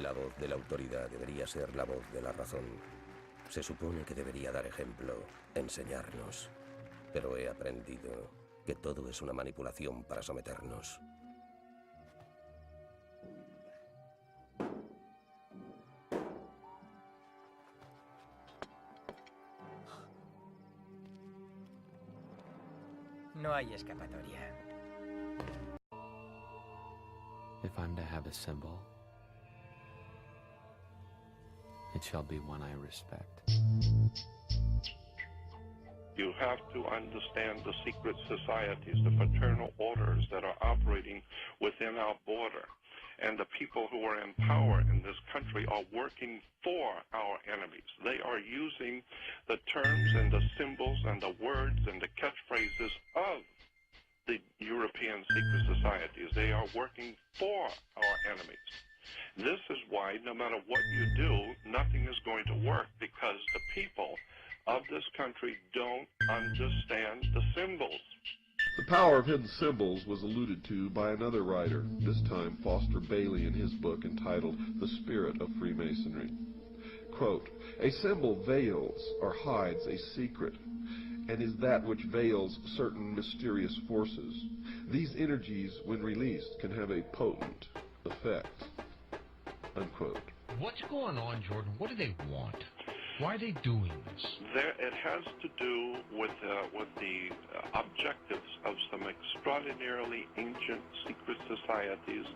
La voz de la autoridad debería ser la voz de la razón. Se supone que debería dar ejemplo, enseñarnos. Pero he aprendido que todo es una manipulación para someternos. No hay escapatoria. If I'm to have a symbol, it shall be one I respect. You have to understand the secret societies, the fraternal orders that are operating within our border. And the people who are in power in this country are working for our enemies. They are using the terms and the symbols and the words and the catchphrases of the European secret societies. They are working for our enemies. This is why no matter what you do, nothing is going to work, because the people of this country don't understand the symbols. The power of hidden symbols was alluded to by another writer, this time Foster Bailey in his book entitled The Spirit of Freemasonry. Quote, "A symbol veils or hides a secret, and is that which veils certain mysterious forces. These energies, when released, can have a potent effect." Unquote. What's going on, Jordan? What do they want? Why are they doing this? It has to do with the objectives of some extraordinarily ancient secret societies,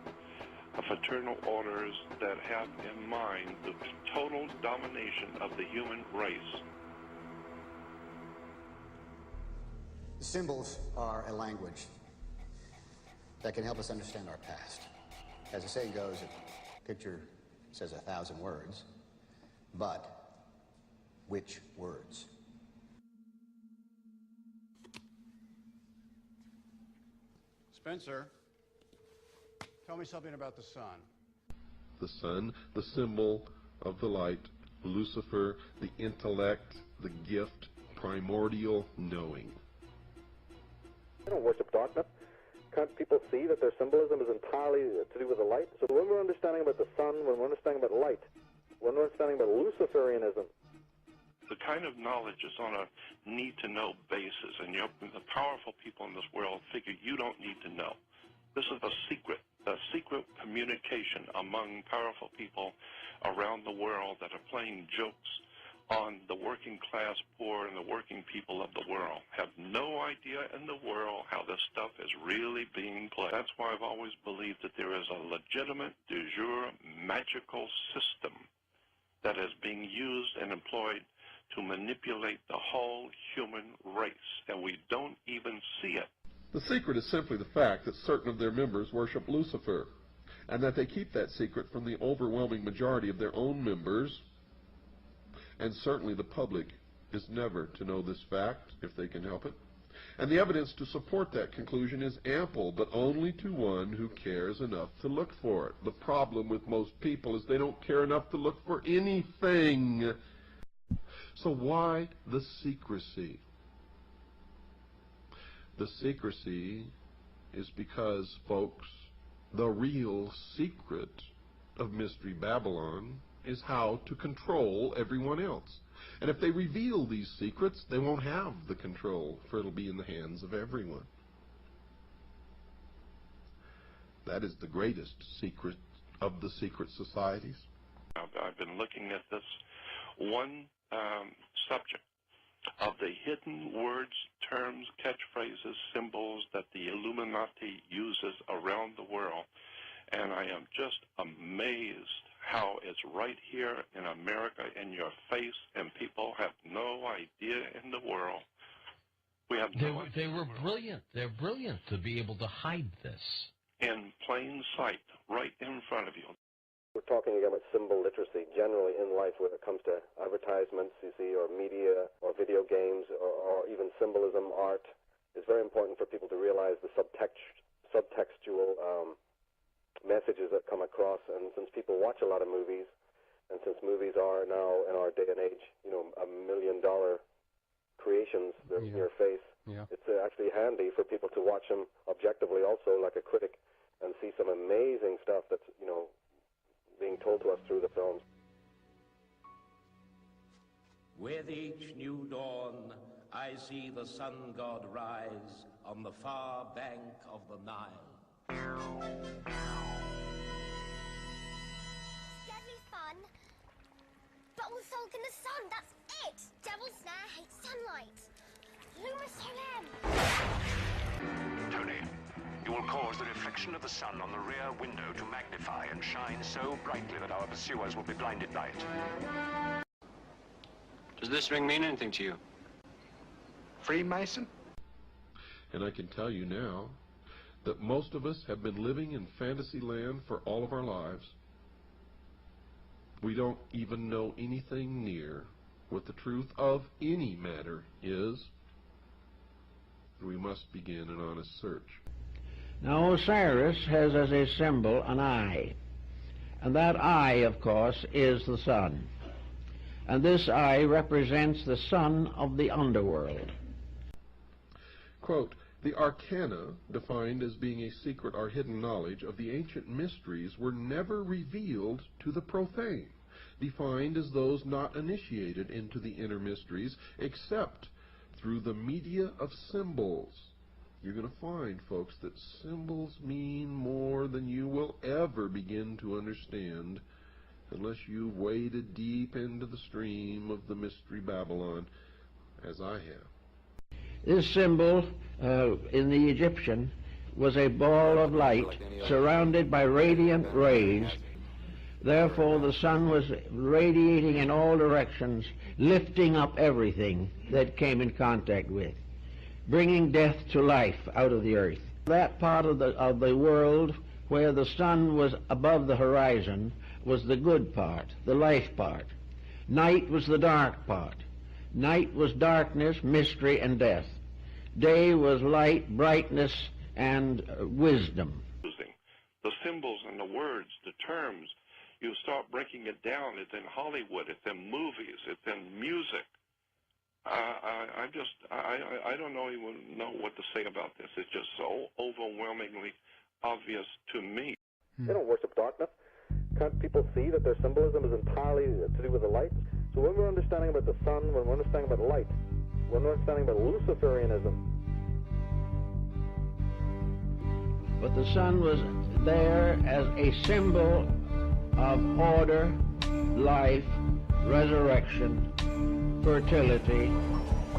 fraternal orders that have in mind the total domination of the human race. Symbols are a language that can help us understand our past. As the saying goes, a picture says 1,000 words, but which words? Spencer, tell me something about the sun. The sun, the symbol of the light, Lucifer, the intellect, the gift, primordial knowing. They don't worship darkness. Can't people see that their symbolism is entirely to do with the light? So when we're understanding about the sun, when we're understanding about light, when we're understanding about Luciferianism, the kind of knowledge is on a need-to-know basis, and the powerful people in this world figure you don't need to know. This is a secret communication among powerful people around the world that are playing jokes on the working class poor and the working people of the world. Have no idea in the world how this stuff is really being played. That's why I've always believed that there is a legitimate, de jure, magical system that is being used and employed to manipulate the whole human race, and we don't even see it. The secret is simply the fact that certain of their members worship Lucifer, and that they keep that secret from the overwhelming majority of their own members, and certainly the public is never to know this fact if they can help it. And the evidence to support that conclusion is ample, but only to one who cares enough to look for it. The problem with most people is they don't care enough to look for anything. So why the secrecy? The secrecy is because, folks, the real secret of Mystery Babylon is how to control everyone else. And if they reveal these secrets, they won't have the control, for it'll be in the hands of everyone. That is the greatest secret of the secret societies. I've been looking at this one subject of the hidden words, terms, catchphrases, symbols that the Illuminati uses around the world, and I am just amazed how it's right here in America in your face, and people have no idea in the world. We have no idea. They were brilliant. They're brilliant to be able to hide this. In plain sight, right in front of you. we're talking again about symbol literacy generally in life when it comes to advertisements, you see, or media, or video games, or even symbolism, art. It's very important for people to realize the subtextual messages that come across. And since people watch a lot of movies, and since movies are now, in our day and age, you know, $1 million creations, they're in your face, it's actually handy for people to watch them objectively also, like a critic, and see some amazing stuff that's, you know, being told to us through the films. With each new dawn, I see the sun god rise on the far bank of the Nile. Deadly fun, but all sulk in the sun, that's it! Devil's Snare hates sunlight. Tony, you will cause the reflection of the sun on the rear window to magnify and shine so brightly that our pursuers will be blinded by it. Does this ring mean anything to you? Freemason? And I can tell you now that most of us have been living in fantasy land for all of our lives. We don't even know anything near what the truth of any matter is. We must begin an honest search. Now Osiris has as a symbol an eye, and that eye, of course, is the sun. And this eye represents the sun of the underworld. Quote, the arcana, defined as being a secret or hidden knowledge of the ancient mysteries, were never revealed to the profane, defined as those not initiated into the inner mysteries except through the media of symbols. You're going to find, folks, that symbols mean more than you will ever begin to understand unless you've waded deep into the stream of the mystery Babylon, as I have. This symbol in the Egyptian was a ball of light surrounded by radiant rays. Therefore, the sun was radiating in all directions, lifting up everything that came in contact with, bringing death to life out of the earth. That part of the world where the sun was above the horizon was the good part, the life part. Night was the dark part. Night was darkness, mystery, and death. Day was light, brightness, and wisdom. The symbols and the words, the terms, you start breaking it down. It's in Hollywood, it's in movies, it's in music. I don't even know what to say about this. It's just so overwhelmingly obvious to me. They don't worship darkness. Can't people see that their symbolism is entirely to do with the light? So when we're understanding about the sun, when we're understanding about light, when we're understanding about Luciferianism. But the sun was there as a symbol of order, life, resurrection, fertility,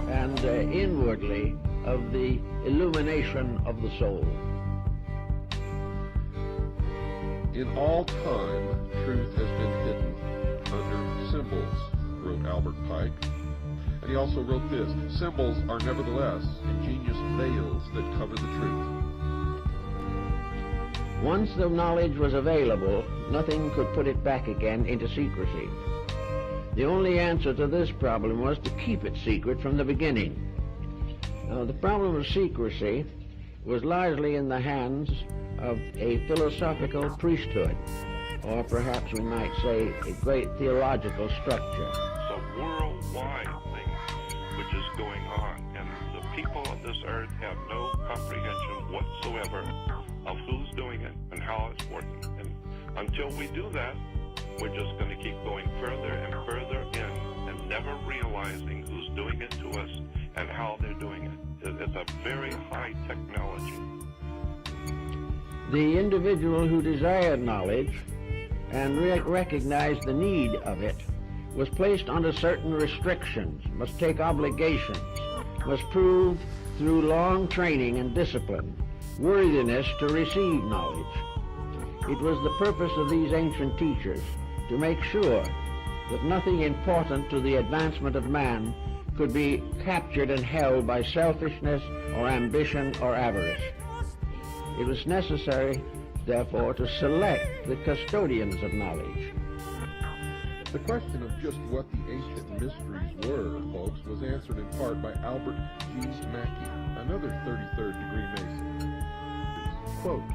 and inwardly of the illumination of the soul. In all time, truth has been hidden under symbols, wrote Albert Pike. And he also wrote this, symbols are nevertheless ingenious veils that cover the truth. Once the knowledge was available, nothing could put it back again into secrecy. The only answer to this problem was to keep it secret from the beginning. Now, the problem of secrecy was largely in the hands of a philosophical priesthood, or perhaps we might say a great theological structure. It's a worldwide thing which is going on, and the people of this earth have no comprehension whatsoever of who's doing it and how it's working. And until we do that, we're just going to keep going further and further in and never realizing who's doing it to us and how they're doing it. It's a very high technology. The individual who desired knowledge and recognized the need of it was placed under certain restrictions, must take obligations, must prove through long training and discipline worthiness to receive knowledge. It was the purpose of these ancient teachers to make sure that nothing important to the advancement of man could be captured and held by selfishness or ambition or avarice. It was necessary, therefore, to select the custodians of knowledge. The question of just what the ancient mysteries were, folks, was answered in part by Albert G. Mackey, another 33rd degree Mason. Quote,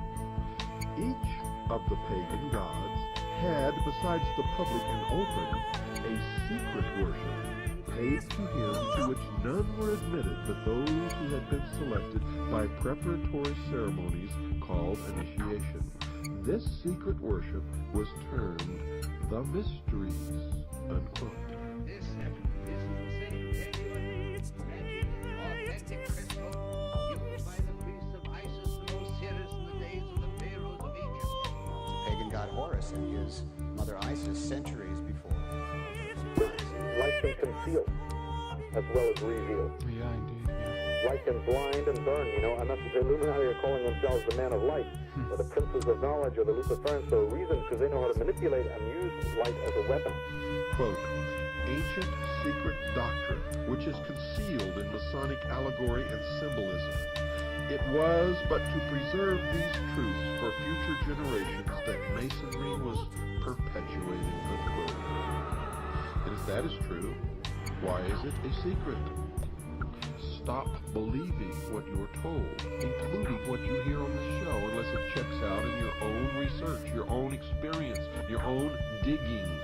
each of the pagan gods had, besides the public and open, a secret worship paid to him to which none were admitted but those who had been selected by preparatory ceremonies called initiation. and this secret worship was termed the mysteries, unquote. This is the same authentic crystal used by the priests of Isis and Osiris in the days of the pharaohs of Egypt. The pagan god Horus and his mother Isis centuries before. Light can conceal as well as reveal. Yeah, indeed. Yeah. Light can blind and burn. You know, and that's the Illuminati are calling themselves the man of light, or the princes of knowledge, or the Luciferians for a reason, because they know how to manipulate and use light as a weapon. Quote, ancient secret doctrine, which is concealed in Masonic allegory and symbolism. It was but to preserve these truths for future generations that Masonry was perpetuating, unquote. And if that is true, why is it a secret? Stop believing what you're told, including what you hear on the show, unless it checks out in your own research, your own experience, your own digging.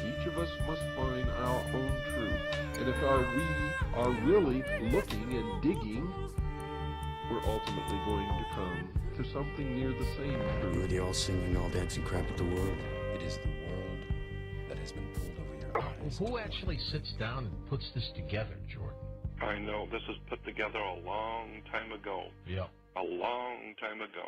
Each of us must find our own truth. And if we are really looking and digging, we're ultimately going to come to something near the same truth. With you all singing, all dancing crap at the world. It is the world that has been pulled over your eyes. Who actually sits down and puts this together, Jordan? I know. This was put together a long time ago. Yeah. A long time ago.